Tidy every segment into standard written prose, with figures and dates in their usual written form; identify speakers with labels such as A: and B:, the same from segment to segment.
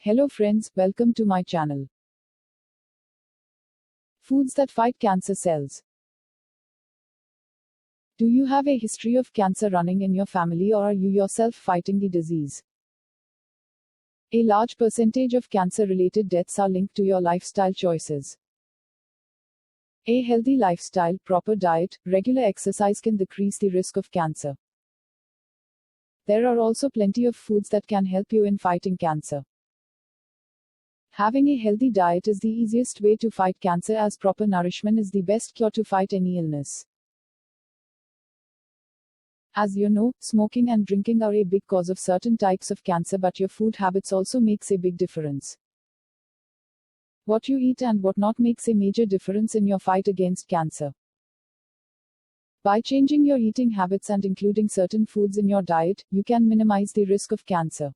A: Hello friends, welcome to my channel. Foods that fight cancer cells. Do you have a history of cancer running in your family, or are you yourself fighting the disease? A large percentage of cancer-related deaths are linked to your lifestyle choices. A healthy lifestyle, proper diet, regular exercise can decrease the risk of cancer. There are also plenty of foods that can help you in fighting cancer. Having a healthy diet is the easiest way to fight cancer, as proper nourishment is the best cure to fight any illness. As you know, smoking and drinking are a big cause of certain types of cancer, but your food habits also makes a big difference. What you eat and what not makes a major difference in your fight against cancer. By changing your eating habits and including certain foods in your diet, you can minimize the risk of cancer.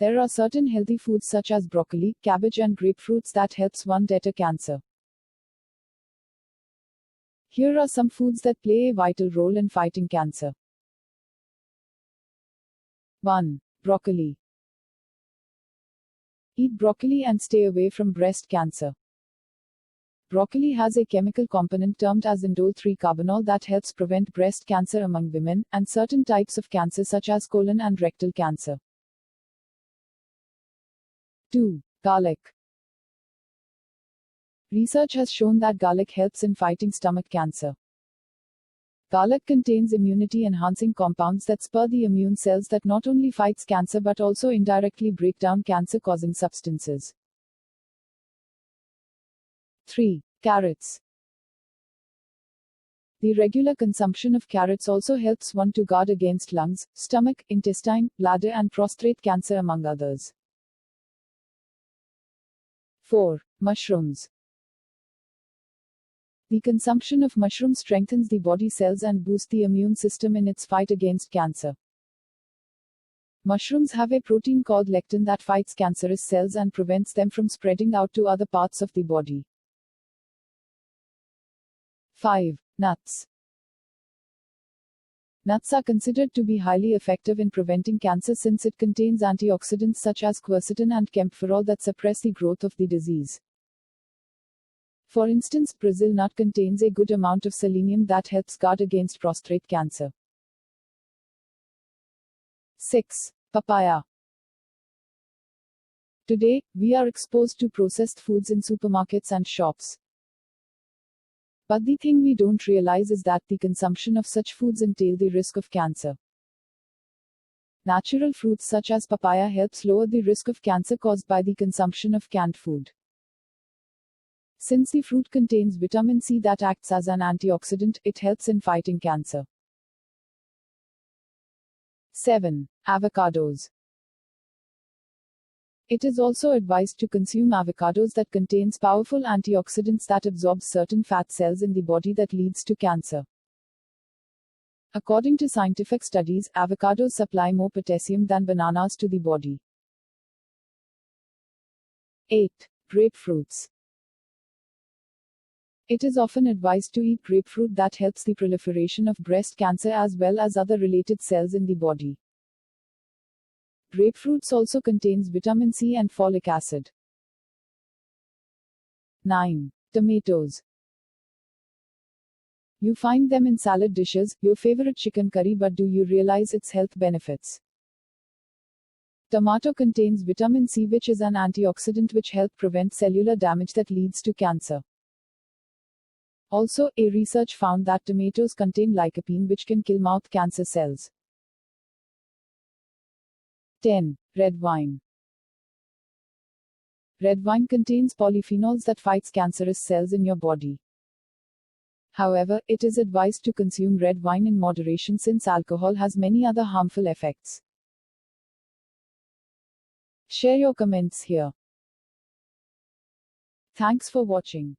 A: There are certain healthy foods such as broccoli, cabbage and grapefruits that helps one deter cancer. Here are some foods that play a vital role in fighting cancer. 1. Broccoli. Eat broccoli and stay away from breast cancer. Broccoli has a chemical component termed as indole-3-carbinol that helps prevent breast cancer among women, and certain types of cancer such as colon and rectal cancer. 2. Garlic. Research has shown that garlic helps in fighting stomach cancer. Garlic contains immunity-enhancing compounds that spur the immune cells that not only fights cancer but also indirectly break down cancer-causing substances. 3. Carrots. The regular consumption of carrots also helps one to guard against lungs, stomach, intestine, bladder and prostate cancer among others. 4. Mushrooms. The consumption of mushrooms strengthens the body cells and boosts the immune system in its fight against cancer. Mushrooms have a protein called lectin that fights cancerous cells and prevents them from spreading out to other parts of the body. 5. Nuts. Nuts are considered to be highly effective in preventing cancer since it contains antioxidants such as quercetin and kaempferol that suppress the growth of the disease. For instance, Brazil nut contains a good amount of selenium that helps guard against prostate cancer. 6. Papaya. Today, we are exposed to processed foods in supermarkets and shops. But the thing we don't realize is that the consumption of such foods entail the risk of cancer. Natural fruits such as papaya helps lower the risk of cancer caused by the consumption of canned food. Since the fruit contains vitamin C that acts as an antioxidant, it helps in fighting cancer. 7. Avocados. It is also advised to consume avocados that contains powerful antioxidants that absorb certain fat cells in the body that leads to cancer. According to scientific studies, avocados supply more potassium than bananas to the body. 8. Grapefruits. It is often advised to eat grapefruit that helps the proliferation of breast cancer as well as other related cells in the body. Grapefruits also contains vitamin C and folic acid. 9. Tomatoes. You find them in salad dishes, your favorite chicken curry, but do you realize its health benefits? Tomato contains vitamin C, which is an antioxidant which helps prevent cellular damage that leads to cancer. Also, a research found that tomatoes contain lycopene, which can kill mouth cancer cells. 10. Red wine. Red wine contains polyphenols that fights cancerous cells in your body. However, it is advised to consume red wine in moderation since alcohol has many other harmful effects. Share your comments here. Thanks for watching.